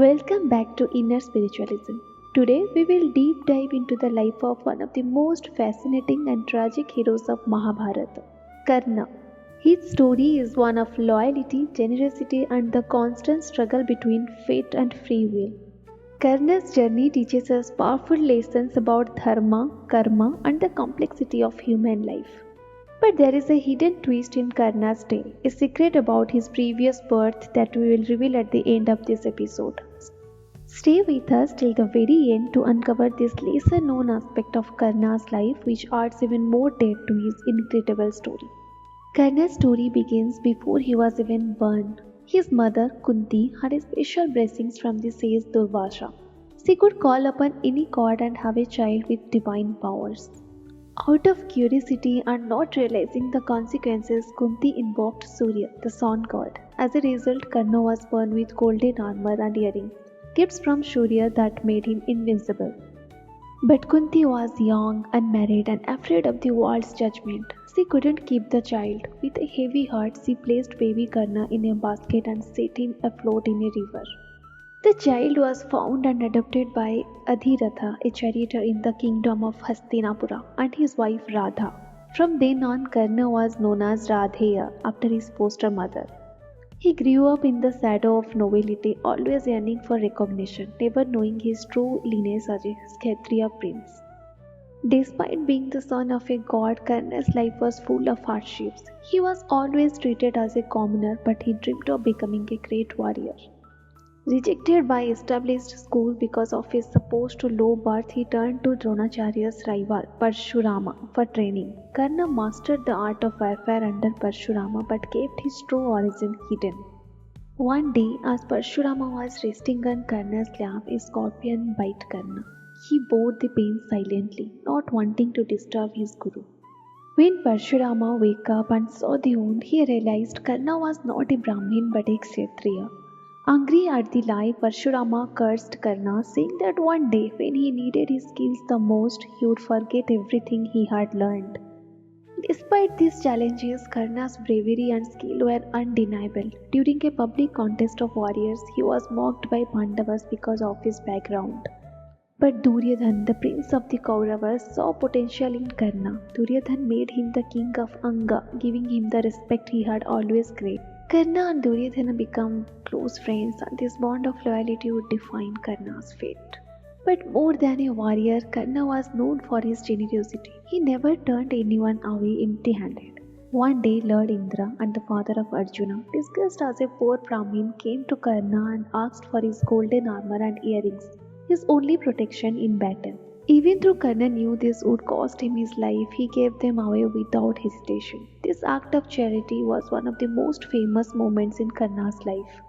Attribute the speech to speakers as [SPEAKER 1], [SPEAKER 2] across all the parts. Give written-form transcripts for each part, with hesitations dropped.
[SPEAKER 1] Welcome back to Inner Spiritualism. Today we will deep dive into the life of one of the most fascinating and tragic heroes of Mahabharata, Karna. His story is one of loyalty, generosity, and the constant struggle between fate and free will. Karna's journey teaches us powerful lessons about dharma, karma, and the complexity of human life. But there is a hidden twist in Karna's tale, a secret about his previous birth that we will reveal at the end of this episode. Stay with us till the very end to uncover this lesser known aspect of Karna's life which adds even more depth to his incredible story. Karna's story begins before he was even born. His mother, Kunti, had special blessings from the sage Durvasha. She could call upon any god and have a child with divine powers. Out of curiosity and not realizing the consequences, Kunti invoked Surya, the sun god. As a result, Karna was born with golden armor and earrings, gifts from Surya that made him invincible. But Kunti was young, unmarried, and afraid of the world's judgment. She couldn't keep the child. With a heavy heart, she placed baby Karna in a basket and set him afloat in a river. The child was found and adopted by Adhiratha, a charioteer in the kingdom of Hastinapura, and his wife Radha. From then on, Karna was known as Radheya after his foster mother. He grew up in the shadow of nobility, always yearning for recognition, never knowing his true lineage as a Kshatriya prince. Despite being the son of a god, Karna's life was full of hardships. He was always treated as a commoner, but he dreamed of becoming a great warrior. Rejected by established school because of his supposed low birth, he turned to Dronacharya's rival, Parshurama, for training. Karna mastered the art of warfare under Parshurama but kept his true origin hidden. One day, as Parshurama was resting on Karna's lap, a scorpion bit Karna. He bore the pain silently, not wanting to disturb his guru. When Parshurama woke up and saw the wound, he realized Karna was not a Brahmin but a Kshatriya. Angry at the lie, Parshurama cursed Karna, saying that one day when he needed his skills the most, he would forget everything he had learned. Despite these challenges, Karna's bravery and skill were undeniable. During a public contest of warriors, he was mocked by Pandavas because of his background. But Duryodhana, the prince of the Kauravas, saw potential in Karna. Duryodhana made him the king of Anga, giving him the respect he had always craved. Karna and Duryodhana became close friends, and this bond of loyalty would define Karna's fate. But more than a warrior, Karna was known for his generosity. He never turned anyone away empty-handed. One day, Lord Indra and the father of Arjuna, disguised as a poor Brahmin, came to Karna and asked for his golden armor and earrings, his only protection in battle. Even though Karna knew this would cost him his life, he gave them away without hesitation. This act of charity was one of the most famous moments in Karna's life.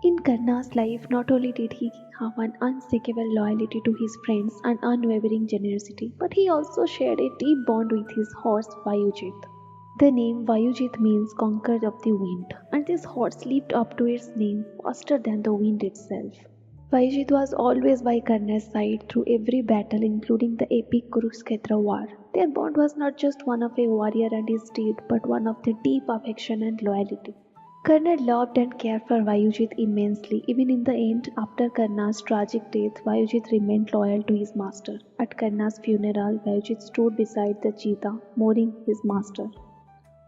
[SPEAKER 1] In Karna's life, not only did he have an unshakable loyalty to his friends and unwavering generosity, but he also shared a deep bond with his horse Vayujit. The name Vayujit means conqueror of the wind, and this horse lived up to its name faster than the wind itself. Vayujit was always by Karna's side through every battle, including the epic Kurukshetra war. Their bond was not just one of a warrior and his steed, but one of the deep affection and loyalty. Karna loved and cared for Vayujit immensely. Even in the end, after Karna's tragic death, Vayujit remained loyal to his master. At Karna's funeral, Vayujit stood beside the cheetah, mourning his master.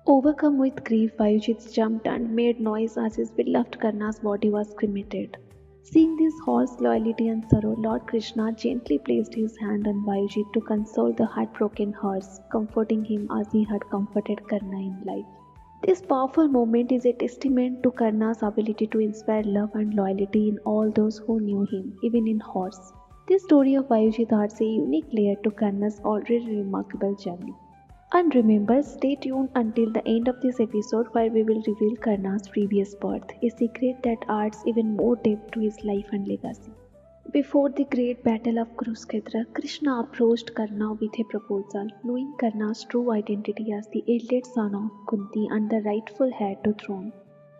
[SPEAKER 1] Overcome with grief, Vayujit jumped and made noise as his beloved Karna's body was cremated. Seeing this horse loyalty and sorrow, Lord Krishna gently placed his hand on Vayujit to console the heartbroken horse, comforting him as he had comforted Karna in life. This powerful moment is a testament to Karna's ability to inspire love and loyalty in all those who knew him, even in horse. This story of Vayujit adds a unique layer to Karna's already remarkable journey. And remember, stay tuned until the end of this episode where we will reveal Karna's previous birth, a secret that adds even more depth to his life and legacy. Before the great battle of Kurukshetra, Krishna approached Karna with a proposal, knowing Karna's true identity as the eldest son of Kunti and the rightful heir to throne.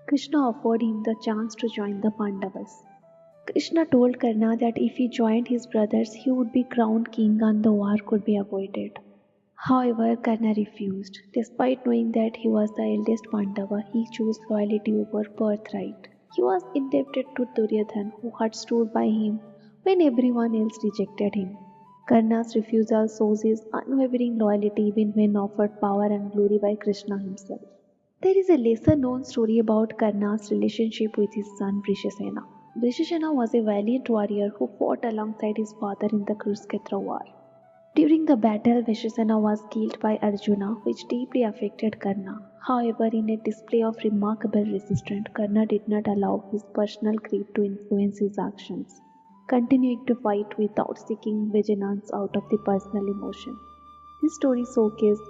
[SPEAKER 1] Krishna offered him the chance to join the Pandavas. Krishna told Karna that if he joined his brothers, he would be crowned king and the war could be avoided. However, Karna refused. Despite knowing that he was the eldest Pandava, he chose loyalty over birthright. He was indebted to Duryodhana, who had stood by him when everyone else rejected him. Karna's refusal shows his unwavering loyalty even when offered power and glory by Krishna himself. There is a lesser known story about Karna's relationship with his son Vrishasena. Vrishasena was a valiant warrior who fought alongside his father in the Kurukshetra war. During the battle, Vrishasena was killed by Arjuna, which deeply affected Karna. However, in a display of remarkable resistance, Karna did not allow his personal grief to influence his actions, continuing to fight without seeking vengeance out of the personal emotion. This story showcases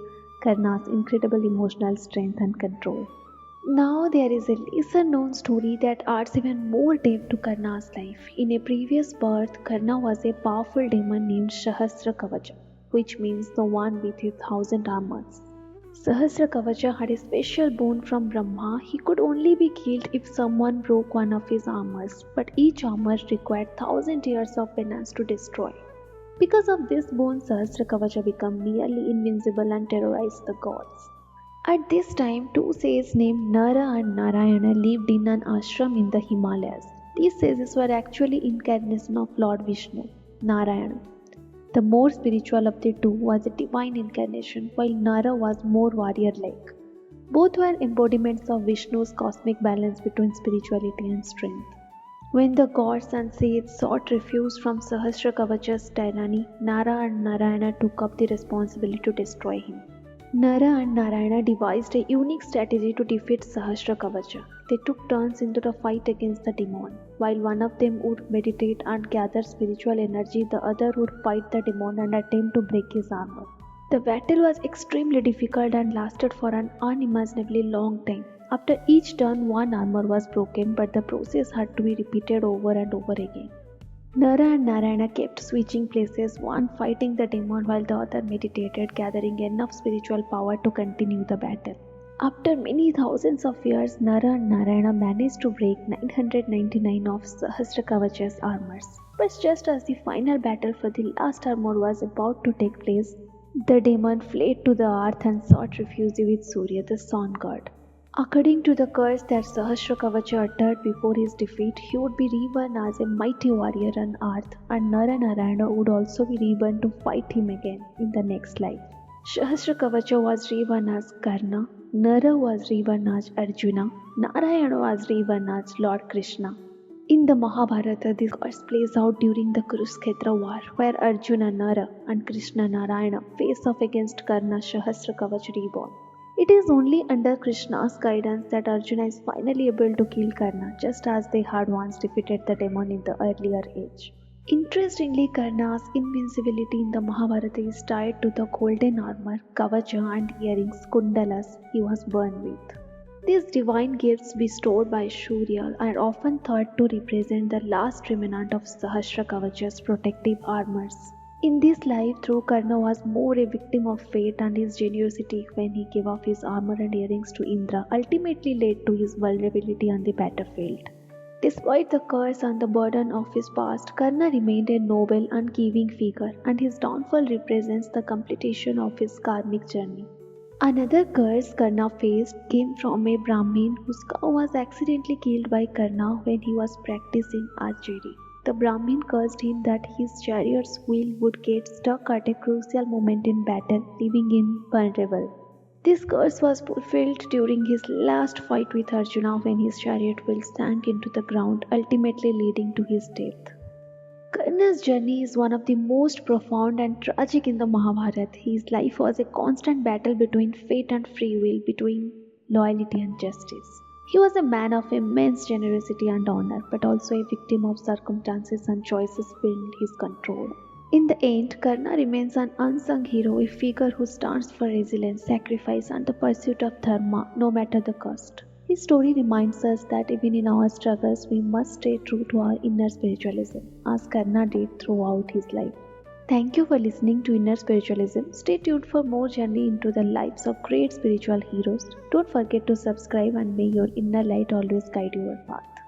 [SPEAKER 1] Karna's incredible emotional strength and control. Now there is a lesser known story that adds even more depth to Karna's life. In a previous birth, Karna was a powerful demon named Sahasra Kavacha, which means the one with a thousand armors. Sahasra Kavacha had a special boon from Brahma. He could only be killed if someone broke one of his armors, but each armor required thousand years of penance to destroy. Because of this boon, Sahasra Kavacha became nearly invincible and terrorized the gods. At this time, two sages named Nara and Narayana lived in an ashram in the Himalayas. These sages were actually incarnations of Lord Vishnu, Narayana. The more spiritual of the two was a divine incarnation, while Nara was more warrior-like. Both were embodiments of Vishnu's cosmic balance between spirituality and strength. When the gods and sages sought refuge from Sahasra Kavacha's tyranny, Nara and Narayana took up the responsibility to destroy him. Nara and Narayana devised a unique strategy to defeat Sahasra Kavacha. They took turns into the fight against the demon. While one of them would meditate and gather spiritual energy, the other would fight the demon and attempt to break his armor. The battle was extremely difficult and lasted for an unimaginably long time. After each turn, one armor was broken, but the process had to be repeated over and over again. Nara and Narayana kept switching places, one fighting the demon while the other meditated, gathering enough spiritual power to continue the battle. After many thousands of years, Nara and Narayana managed to break 999 of Sahasra Kavacha's armors. But just as the final battle for the last armor was about to take place, the demon fled to the earth and sought refuge with Surya, the sun god. According to the curse that Sahasra Kavacha uttered before his defeat, he would be reborn as a mighty warrior on earth, and Nara Narayana would also be reborn to fight him again in the next life. Sahasra Kavacha was reborn as Karna, Nara was reborn as Arjuna, Narayana was reborn as Lord Krishna. In the Mahabharata, this curse plays out during the Kurukshetra war, where Arjuna Nara and Krishna Narayana face off against Karna Sahasra Kavacha reborn. It is only under Krishna's guidance that Arjuna is finally able to kill Karna, just as they had once defeated the demon in the earlier age. Interestingly, Karna's invincibility in the Mahabharata is tied to the golden armor, kavacha and earrings, kundalas, he was born with. These divine gifts bestowed by Surya are often thought to represent the last remnant of Sahasra Kavacha's protective armors. In this life, though Karna was more a victim of fate, and his generosity when he gave up his armor and earrings to Indra ultimately led to his vulnerability on the battlefield. Despite the curse and the burden of his past, Karna remained a noble and giving figure, and his downfall represents the completion of his karmic journey. Another curse Karna faced came from a Brahmin whose cow was accidentally killed by Karna when he was practicing archery. The Brahmin cursed him that his chariot's wheel would get stuck at a crucial moment in battle, leaving him vulnerable. This curse was fulfilled during his last fight with Arjuna when his chariot wheel sank into the ground, ultimately leading to his death. Karna's journey is one of the most profound and tragic in the Mahabharata. His life was a constant battle between fate and free will, between loyalty and justice. He was a man of immense generosity and honor, but also a victim of circumstances and choices beyond his control. In the end, Karna remains an unsung hero, a figure who stands for resilience, sacrifice, and the pursuit of dharma, no matter the cost. His story reminds us that even in our struggles, we must stay true to our inner spiritualism, as Karna did throughout his life. Thank you for listening to Inner Spiritualism. Stay tuned for more journey into the lives of great spiritual heroes. Don't forget to subscribe, and may your inner light always guide your path.